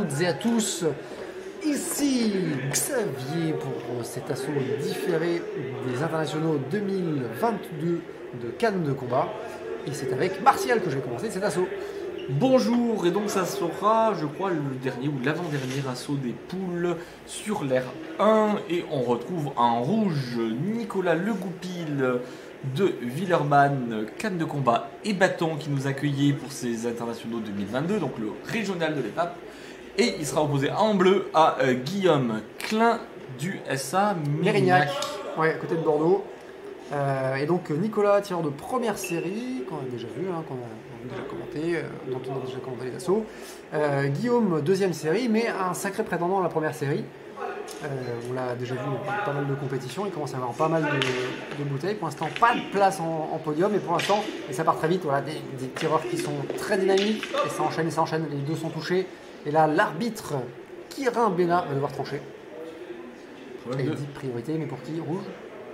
toutes et à tous. Ici Xavier pour cet assaut différé des internationaux 2022 de Cannes de combat. Et c'est avec Martial que je vais commencer cet assaut. Bonjour, et donc ça sera, je crois, le dernier ou l'avant-dernier assaut des poules sur l'ère 1. Et on retrouve en rouge Nicolas Legoupil de Villeurbanne, Cannes de combat et bâton qui nous accueillait pour ces internationaux 2022, donc le régional de l'étape. Et il sera opposé en bleu à Guillaume Klein du SA Mérignac. Ouais, à côté de Bordeaux. Et donc Nicolas, tireur de première série, qu'on a déjà vu, qu'on a déjà commenté, dont on a déjà commenté les assauts. Guillaume, deuxième série, mais un sacré prétendant à la première série. On l'a déjà vu pas mal de compétitions, il commence à avoir pas mal de bouteilles. Pour l'instant, pas de place en podium, et pour l'instant, et ça part très vite, voilà, des tireurs qui sont très dynamiques, et ça enchaîne, les deux sont touchés. Et là, l'arbitre Kirin Bena va devoir trancher. Et il dit priorité, mais pour qui? Rouge?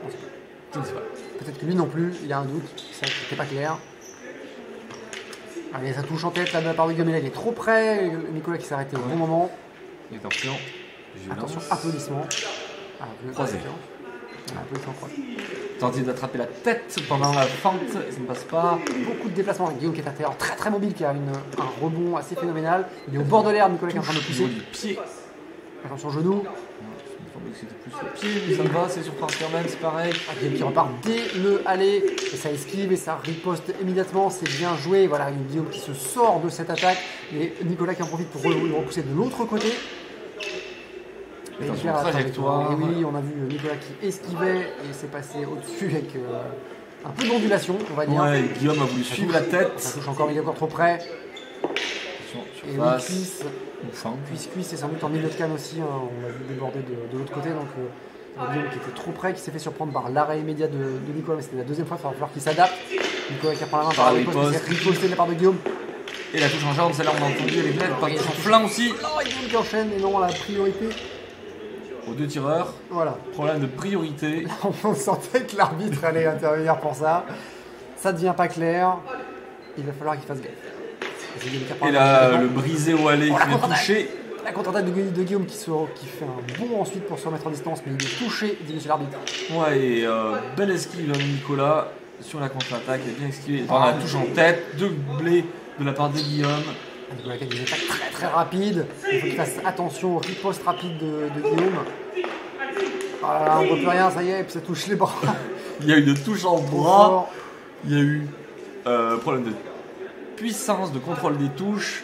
On sait pas. Je ne sais pas. Peut-être que lui non plus, il a un doute, c'était pas clair. Allez, ça touche en tête là de la part de Guillaume, il est trop près. Nicolas qui s'est arrêté au bon moment. Attention, attention, applaudissements. Croisé. Applaudissements croisés. Tenter d'attraper la tête pendant la fente, ça ne passe pas. Beaucoup de déplacements. Guillaume qui est à l'intérieur, très très mobile, qui a un rebond assez phénoménal. Il est au bord de l'air, Nicolas qui est en train de pousser. Pied. Attention, genou. C'était plus le pied, mais ça me va, c'est sur France quand même, c'est pareil. Guillaume qui repart dès le aller, et ça esquive et ça riposte immédiatement, c'est bien joué. Voilà, Guillaume qui se sort de cette attaque, et Nicolas qui en profite pour le repousser de l'autre côté. Attention, trajectoire. Et oui, on a vu Nicolas qui esquivait et s'est passé au-dessus avec un peu d'ondulation, on va dire. Ouais, Guillaume a voulu suivre la tête. Ça touche encore, il est encore trop près. Attention, Et surface. cuisse, c'est sans doute en milieu de canne aussi, on l'a vu déborder de l'autre côté, donc Guillaume qui était trop près, qui s'est fait surprendre par l'arrêt immédiat de Nicolas, mais c'était la deuxième fois, il va falloir qu'il s'adapte. Nicolas qui reprend la main par la riposte, qui s'est riposté de la part de Guillaume. Et la touche en jambe, celle-là on a entendu, elle est pleine, par son flanc aussi. Oh, Guillaume qui enchaîne, et non, la priorité. Aux deux tireurs, voilà. Problème de priorité. On sentait que l'arbitre allait intervenir pour ça. Ça devient pas clair, il va falloir qu'il fasse gaffe. Et là, le brisé au aller qui vient toucher. La contre-attaque de Guillaume qui fait un bond ensuite pour se remettre en distance, mais il est touché, dit monsieur l'arbitre. Ouais, et belle esquive de Nicolas sur la contre-attaque, il a bien esquivé. Enfin, la touche en tête, doublé de la part de Guillaume. Nicolas qui a des attaques très très rapides. Il faut qu'il fasse attention au riposte rapide de Guillaume. Voilà, on ne voit plus rien, ça y est, et puis ça touche les bras. Il y a eu une touche en bras. Il y a eu problème de puissance, de contrôle des touches.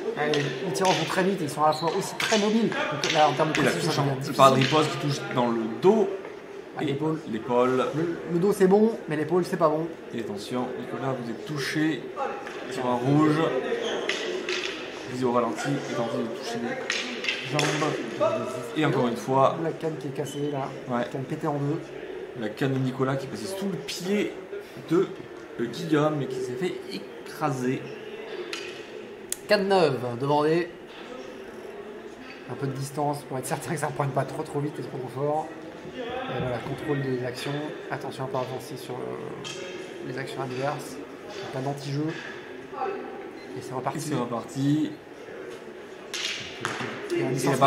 Les tireurs vont très vite et ils sont à la fois aussi très mobiles. Donc là, en termes de précision, ça devient difficile. Par de riposte qui touche dans le dos et l'épaule. Le dos c'est bon, mais l'épaule c'est pas bon. Et attention, Nicolas, vous êtes touché sur un rouge. Visez au ralenti et tentez de toucher les jambes. Et encore une fois, la canne qui est cassée là, ouais. La canne pétée en deux. La canne de Nicolas qui passait sous le pied de Guillaume et qui s'est fait écraser. Canne neuve, demandé. Un peu de distance pour être certain que ça ne reprenne pas trop vite et trop fort. Et voilà, contrôle des actions. Attention à ne pas avancer sur les actions adverses. Pas d'anti-jeu. Et c'est reparti. C'est reparti. C'est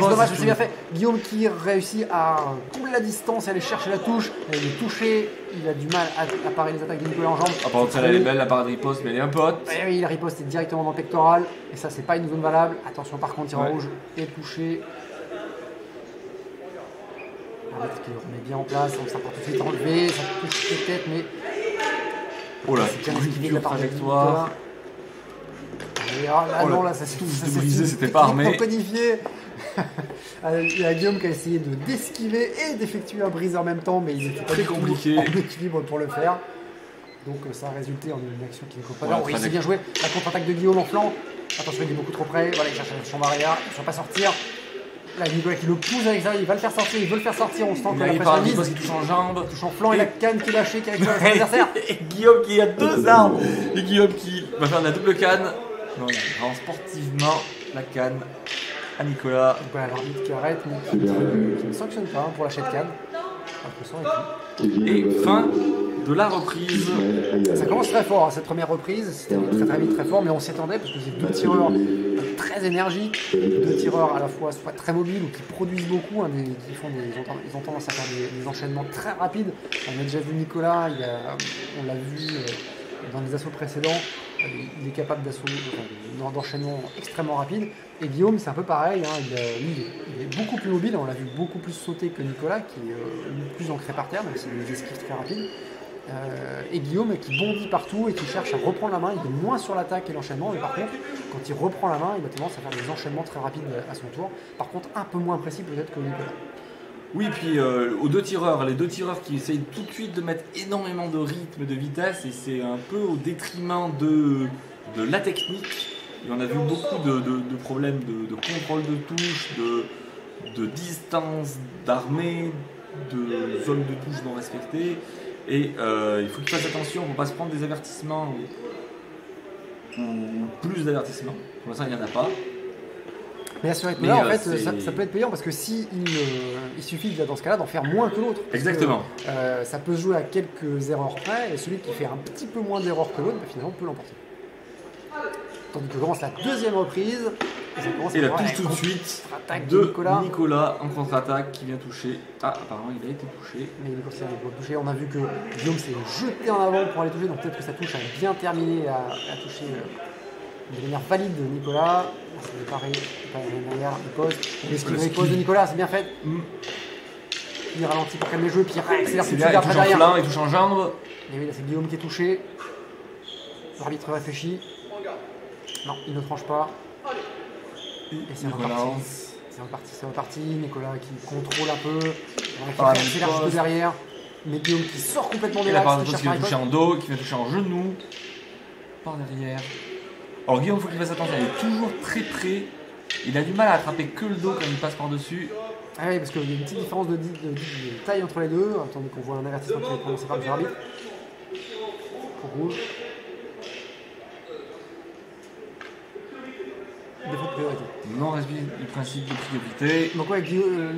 dommage, c'est bien fait. Guillaume qui réussit à combler la distance et aller chercher la touche. Il est touché, il a du mal à parer les attaques de Nicolas en jambes. Par contre, celle-là elle est belle, la part de riposte, mais elle est un peu haute. Oui, la riposte est directement dans le pectoral. Et ça, c'est pas une zone valable. Attention par contre, tir en rouge et touché. L'arbitre qui le remet bien en place. Donc ça part tout de suite enlevé. Ça touche les têtes, mais. Oh là, c'est bien esquivé de la part de trajectoire. Ah non, là, ça s'est tout brisé, c'était pas armé. Codifié. Il y a Guillaume qui a essayé d'esquiver et d'effectuer un brise en même temps, mais il était très compliqué en équilibre pour le faire. Donc ça a résulté en une action qui ne faut pas. Oui, c'est bien joué. La contre-attaque de Guillaume en flanc. Attention, il est beaucoup trop près. Voilà, il cherche son barrière. Il ne va pas sortir. Là, Nicolas qui le pousse avec ça, il va le faire sortir, il veut le faire sortir. On sent que la pression mise. Il touche en jambe, touche en flanc et la canne qui est lâchée, qui récupère son adversaire. Et Guillaume qui a deux armes. Et Guillaume qui va faire la double canne. Non, il rend sportivement la canne à Nicolas. Donc voilà, l'arbitre qui arrête, mais qui ne sanctionne pas pour lâcher de canne. Et fin de la reprise. Ça commence très fort, hein, cette première reprise, c'était très vite, très fort, mais on s'y attendait parce que c'est deux tireurs très énergiques, deux tireurs à la fois soit très mobiles ou qui produisent beaucoup, hein, ils ont tendance à faire des enchaînements très rapides. On a déjà vu Nicolas, on l'a vu dans les assauts précédents, il est capable d'enchaînements extrêmement rapides. Et Guillaume, c'est un peu pareil, hein, il est beaucoup plus mobile, on l'a vu beaucoup plus sauter que Nicolas, qui est plus ancré par terre, même s'il a des esquives très rapides. Et Guillaume qui bondit partout et qui cherche à reprendre la main, il est moins sur l'attaque et l'enchaînement, mais par contre, quand il reprend la main, il a tendance à faire des enchaînements très rapides à son tour. Par contre, un peu moins précis peut-être que Nicolas. Oui, puis aux deux tireurs, les deux tireurs qui essayent tout de suite de mettre énormément de rythme, de vitesse, et c'est un peu au détriment de la technique. Et on a vu beaucoup de problèmes de contrôle de touche, de distance d'armée, de zones de touche non respectées. Et il faut qu'il fasse attention, on ne va pas se prendre des avertissements ou plus d'avertissements. Pour l'instant, il n'y en a pas. Mais à ce rythme-là, en fait, ça peut être payant parce que il suffit dans ce cas-là d'en faire moins que l'autre. Exactement. Ça peut se jouer à quelques erreurs près et celui qui fait un petit peu moins d'erreurs que l'autre, finalement, peut l'emporter. Tandis que commence la deuxième reprise. Et la touche tout de suite de Nicolas en contre-attaque qui vient toucher. Ah, apparemment il a été touché. Mais il est considéré pour toucher. On a vu que Guillaume s'est jeté en avant pour aller toucher, donc peut-être que sa touche a bien terminé à toucher de manière valide de Nicolas. C'est pareil, derrière, il pose. Il pose de Nicolas, c'est bien fait. Il ralentit pour calmer le jeu, puis il réaccélère tout de suite après derrière. Il touche en jambe. Et oui, là c'est Guillaume qui est touché. L'arbitre réfléchit. Non, il ne tranche pas. Et c'est reparti. Nicolas qui contrôle un peu, qui accélère juste derrière. Mais Guillaume qui sort complètement de l'axe. Qui vient toucher en dos, qui vient toucher en genou. Par derrière. Alors Guillaume, il faut qu'il fasse attention, il est toujours très près. Il a du mal à attraper que le dos quand il passe par-dessus. Ah oui, parce qu'il y a une petite différence de taille entre les deux. Attendez qu'on voit un avertissement qui est prononcé par les arbitres. Rouge. Défaut de priorité. Non-respect du principe de priorité. Donc ouais,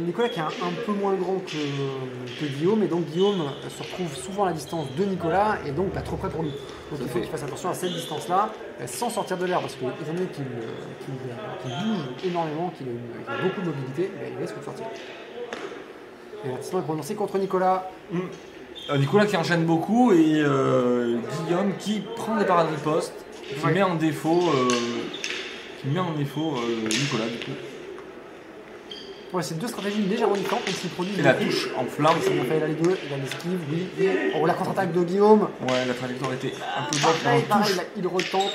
Nicolas qui est un peu moins grand que Guillaume, et donc Guillaume se retrouve souvent à la distance de Nicolas, et donc trop près pour lui. Donc il faut qu'il fasse attention à cette distance-là, sans sortir de l'air, parce que étant donné qu'il bouge énormément, qu'il a beaucoup de mobilité, il risque de sortir. Et l'avertissement est prononcé contre Nicolas. Nicolas qui enchaîne beaucoup, et Guillaume qui prend des parades riposte, qui met en défaut... Nicolas du coup. Ouais, c'est deux stratégies légèrement différentes, même s'il produit. Et la touche en flamme. Il a fait les deux, il a l'esquive, oui. Oh, la contre-attaque de Guillaume. Ouais, la trajectoire était un peu bonne. Pareil, il retente.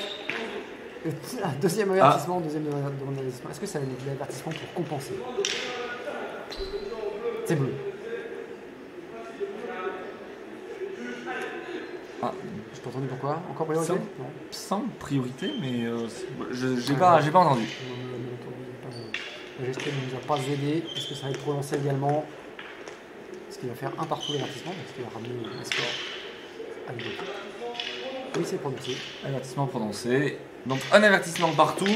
Deuxième avertissement, deuxième avertissement. Est-ce que c'est un avertissement pour compenser? C'est bleu. Ah. Je t'ai entendu pourquoi? Encore priorité? Sans priorité, mais j'ai pas entendu. La gestion ne nous a pas aidé. Est-ce que ça va être prononcé également? Est-ce qu'il va faire un partout l'avertissement? Est-ce qu'il va ramener le score à l'égalité? Oui, c'est prononcé. Avertissement prononcé. Donc un avertissement partout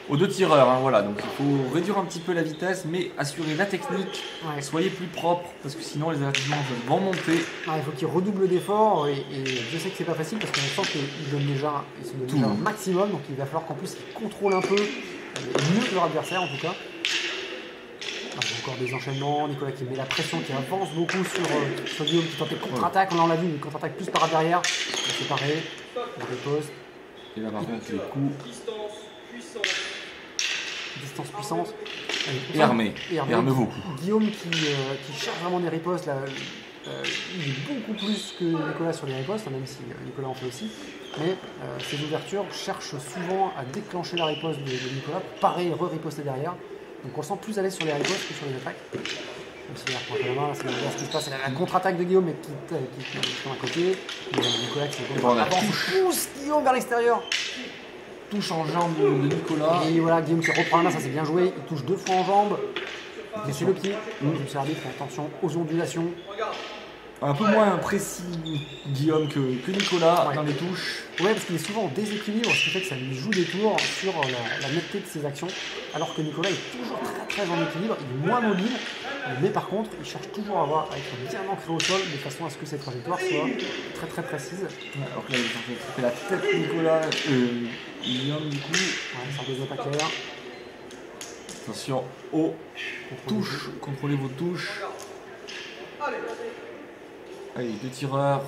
aux deux tireurs. Hein, voilà. Donc il faut réduire un petit peu la vitesse, mais assurer la technique. Ouais. Soyez plus propre, parce que sinon les avertissements vont monter. Il faut qu'il redouble d'efforts, et je sais que c'est pas facile parce qu'on sent qu'il donne déjà un maximum, donc il va falloir qu'en plus il contrôle un peu mieux que leur adversaire en tout cas. Encore des enchaînements, Nicolas qui met la pression, qui avance beaucoup sur Guillaume qui tentait contre-attaque, on l'a vu, une contre-attaque plus par derrière, c'est pareil, on dépose. Et là par contre les coups. Distance puissance. Et armé beaucoup. Guillaume qui cherche vraiment des ripostes, là, il est beaucoup plus que Nicolas sur les ripostes, même si Nicolas en fait aussi. Mais ces ouvertures cherchent souvent à déclencher la riposte de Nicolas pour parer et re-riposter derrière. Donc on le sent plus à l'aise sur les ripostes que sur les attaques. Même si il reprend la main, c'est ce qui se passe, c'est la contre-attaque de Guillaume mais qui est à côté. Nicolas qui pousse Guillaume vers l'extérieur. Touche en jambe de Nicolas. Et voilà, Guillaume qui reprend la main, ça c'est bien joué. Il touche 2 fois en jambe. Il laisse le pied. Le arbitre fait attention aux ondulations. Un peu moins précis Guillaume que Nicolas dans les touches. Ouais, parce qu'il est souvent en déséquilibre, ce qui fait que ça lui joue des tours sur la netteté de ses actions. Alors que Nicolas est toujours très très en équilibre, il est moins mobile. Mais par contre, il cherche toujours à être bien ancré au sol de façon à ce que cette trajectoire soit très très précise. Alors que là, il fait la tête de Nicolas, Guillaume du coup. Ouais, ça des attaques claires. Attention aux touches, contrôlez vos touches. Allez, 2 tireurs.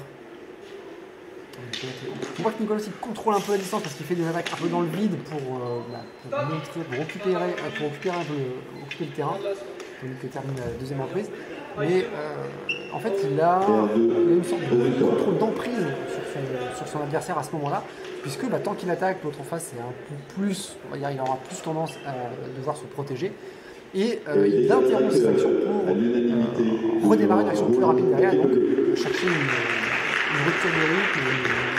On voit que Nicolas aussi contrôle un peu la distance parce qu'il fait des attaques un peu dans le vide pour occuper le terrain. Tandis que termine la deuxième reprise. Mais en fait, il a une sorte de contrôle d'emprise sur son adversaire à ce moment-là, puisque tant qu'il attaque, l'autre en face, c'est un peu plus, on va dire, il aura plus tendance à devoir se protéger. Et il interrompt ses actions pour redémarrer une action plus rapide derrière, donc chercher une rupture de rythme,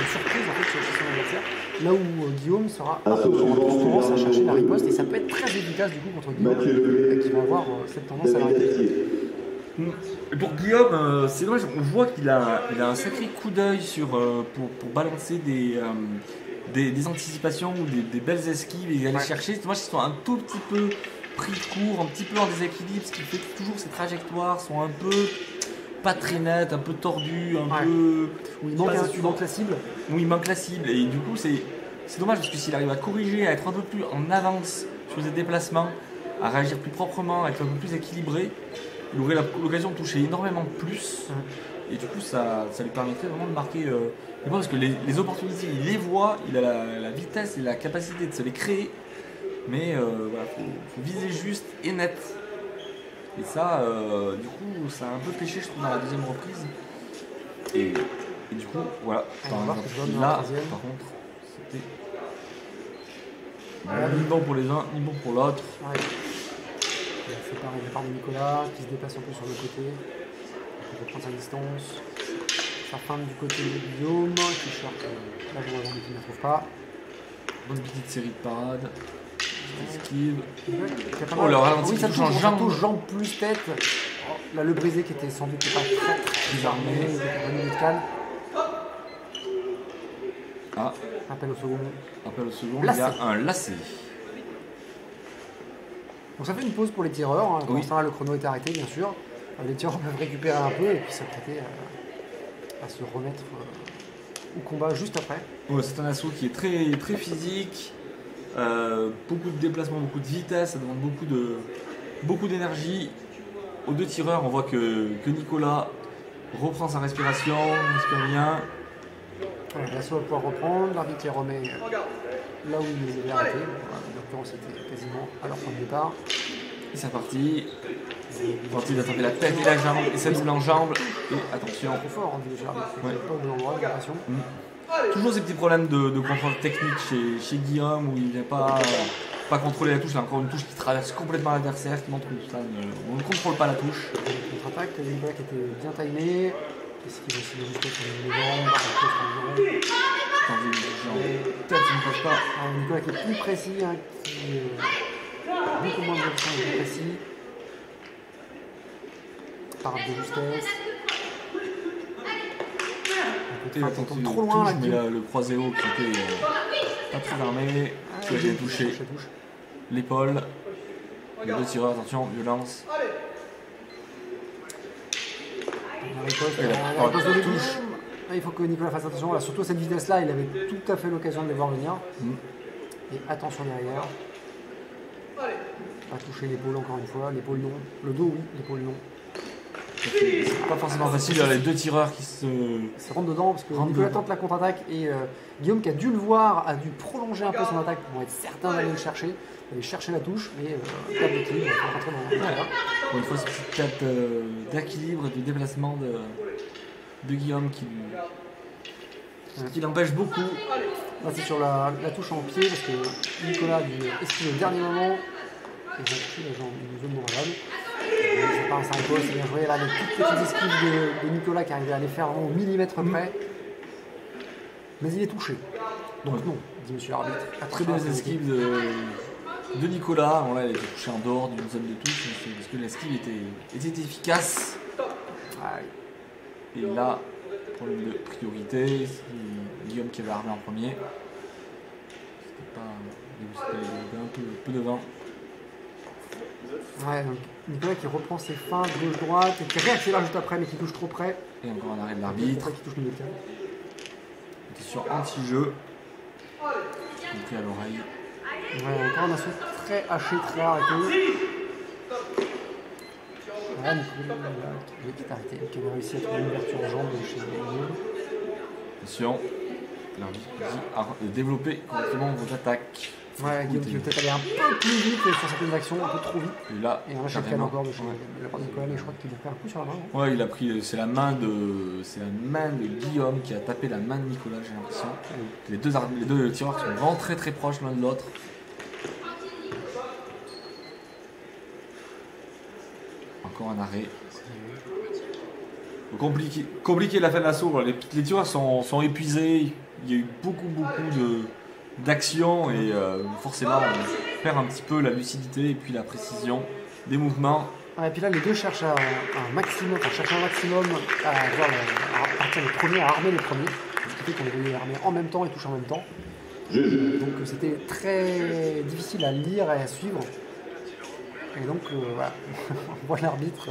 une surprise en fait, chez son adversaire. Là où Guillaume aura plus tendance à chercher la riposte, et ça peut être très efficace du coup contre Guillaume, qui va avoir cette tendance à l'arrêter. Et pour Guillaume, c'est dommage, on voit qu'il a un sacré coup d'œil pour balancer des anticipations ou des belles esquives et aller chercher. C'est dommage qu'ils soient un tout petit peu pris de court, un petit peu en déséquilibre, ce qui fait que toujours ces trajectoires sont un peu pas très nettes, un peu tordues, un peu. Où il manque la cible. Où il manque la cible. Et du coup, c'est dommage parce que s'il arrive à corriger, à être un peu plus en avance sur ses déplacements, à réagir plus proprement, à être un peu plus équilibré, il aurait l'occasion de toucher énormément plus. Et du coup, ça lui permettrait vraiment de marquer. Parce que les opportunités, il les voit, il a la vitesse et la capacité de se les créer. Mais voilà, faut viser juste et net. Et ça, du coup, ça a un peu pêché, je trouve, dans la deuxième reprise. Et du coup, voilà. Là, par contre, c'était ni bon pour les uns, ni bon pour l'autre. Ouais. C'est pareil, le part de Nicolas qui se déplace un peu sur le côté. Il va prendre sa distance. Ça feinte du côté de Guillaume qui cherche la jambe avant mais qui ne la trouve pas. Bonne petite série de parades. Esquive. Oh, le ralenti oui, ça touche en jambe. Jambe plus tête. Oh, là, le brisé qui était sans doute pas très armé, il était un minute de calme. Ah. Appel au second. Il y a un lacet. Donc ça fait une pause pour les tireurs. Hein. Pour l'instant, le chrono est arrêté, bien sûr. Les tireurs peuvent récupérer un peu et puis s'apprêter à se remettre au combat juste après. Ouais, c'est un assaut qui est très, très physique. Beaucoup de déplacement, beaucoup de vitesse, ça demande beaucoup d'énergie. Aux 2 tireurs, on voit que Nicolas reprend sa respiration, respire bien. Voilà, l'assaut va pouvoir reprendre, l'arbitre les remet là où il les avait arrêtés. Voilà, en l'occurrence, c'était quasiment à leur point de départ. Et c'est parti. Parti d'attraper la tête et la jambe, et sa double en jambe. Et attention. Trop fort, hein, déjà. Ouais. Pas de l'endroit, de l'attention. Toujours ces petits problèmes de contrôle technique chez Guillaume où il ne vient pas contrôler la touche. Il y a encore une touche qui traverse complètement l'adversaire, qui montre que on ne contrôle pas la touche. Contre-attaque, Nicolas qui était bien timé. Qu'est-ce qu'il va essayer de jusqu'à sur les jambes, Peut-être qu'il ne passe pas. Nicolas qui est plus précis, hein, qui beaucoup moins de direction, plus précis. Parade de justesse. Il a tenté trop loin touche, mais là, le croiséo qui était pas très armé, qui a bien touché l'épaule. Les 2 tireurs, attention, violence. Il faut que Nicolas fasse attention. Voilà, surtout à cette vitesse-là, il avait tout à fait l'occasion de les voir venir. Et attention derrière. Pas toucher l'épaule encore une fois. L'épaule non. Le dos oui, l'épaule non. C'est pas forcément facile, il y a les 2 tireurs qui se rentrent dedans parce que Nicolas tente la contre-attaque et Guillaume qui a dû le voir a dû prolonger un peu son attaque pour être certain d'aller le chercher, d'aller chercher la touche, mais cap d'équilibre, il faut rentrer dans le Pour une fois, ce petit cap d'équilibre et de déplacement de Guillaume qui l'empêche beaucoup. Là c'est sur la touche en pied parce que Nicolas a dû esquiver au dernier moment et il a touché la jambe, une zone vulnérable. C'est pas un 5 c'est bien joué. Là, les toutes petites esquives de Nicolas qui arrivait à les faire au millimètre près. Mais il est touché. Donc non, dit monsieur l'arbitre. Très belles esquives de Nicolas. Bon, là, il était touché en dehors d'une zone de touche parce que l'esquive était efficace. Et là, problème de priorité. C'est Guillaume qui avait armé en premier. C'était un peu devant. Ouais, donc Nicolas qui reprend ses feintes gauche-droite et qui réaccélère juste après mais qui touche trop près. Et encore un arrêt de l'arbitre. Qui touche le milieu de terrain. Sur anti-jeu. Compris à l'oreille. Ouais, encore un assaut très haché, très arrêté. Voilà, Nicolas qui est arrêté, qui a réussi à trouver une ouverture de jambe chez Guillaume. Attention, l'arbitre dit développer correctement vos attaques. Ouais, Guillaume qui veut peut-être aller un peu plus vite sur certaines actions, un peu trop vite. Et là, un chacun encore de chez la part de Nicolas, mais je crois qu'il a pris un coup sur la main. Ouais, il a pris. C'est la main de Guillaume qui a tapé la main de Nicolas, j'ai l'impression. Les deux tireurs sont vraiment très très proches l'un de l'autre. Encore un arrêt. Compliqué la fin de l'assaut. Les tireurs sont épuisés. Il y a eu beaucoup d'actions et forcément on perd un petit peu la lucidité et puis la précision des mouvements. Ouais, et puis là les deux cherchent un maximum à partir des premiers, à armer les premiers. Ce qui fait qu'on les armer en même temps et toucher en même temps. Donc c'était très difficile à lire et à suivre. Et donc voilà, on voit l'arbitre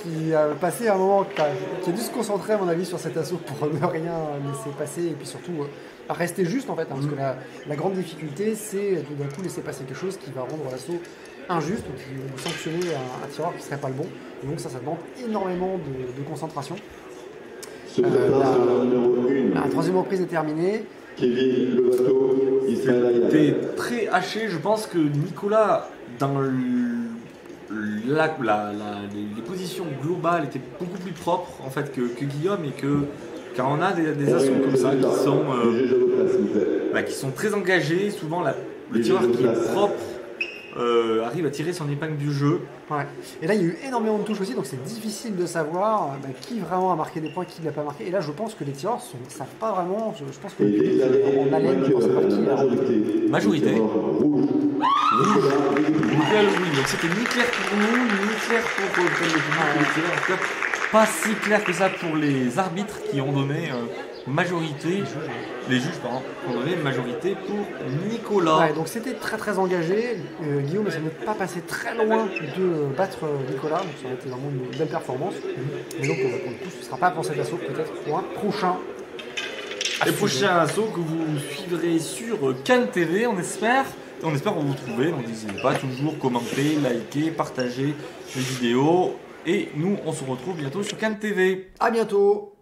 qui a passé un moment, qui a dû se concentrer à mon avis sur cet assaut pour ne rien laisser passer et puis surtout à rester juste en fait, parce que la grande difficulté c'est tout d'un coup laisser passer quelque chose qui va rendre l'assaut injuste ou qui va sanctionner un tireur qui ne serait pas le bon. Et donc ça demande énormément de concentration. La troisième reprise est terminée. C'était très haché. Je pense que Nicolas, dans les positions globales, étaient beaucoup plus propres en fait que Guillaume et quand on a des assauts comme ça qui sont très engagés, souvent le tireur qui est propre arrive à tirer son épingle du jeu. Ouais. Et là il y a eu énormément de touches aussi, donc c'est difficile de savoir qui vraiment a marqué des points, qui ne l'a pas marqué. Et là je pense que les tireurs ne savent pas vraiment, je pense que en haleine pour savoir qui a remporté. Majorité. Rouge. Donc c'était ni clair pour nous, ni clair pour le public. En tout cas, pas si clair que ça pour les arbitres qui ont donné majorité. Les juges, pardon, ont donné majorité pour Nicolas. Ouais, donc c'était très très engagé. Guillaume essaie de ne pas passer très loin de battre Nicolas, donc ça aurait été vraiment une belle performance. Mais donc pour le coup, ce ne sera pas pour cet assaut, peut-être pour un prochain. Les prochains assauts que vous suivrez sur Cannes TV, on espère. On espère vous retrouver, donc n'hésitez pas toujours commenter, liker, partager les vidéos. Et nous, on se retrouve bientôt sur Cannes TV. À bientôt.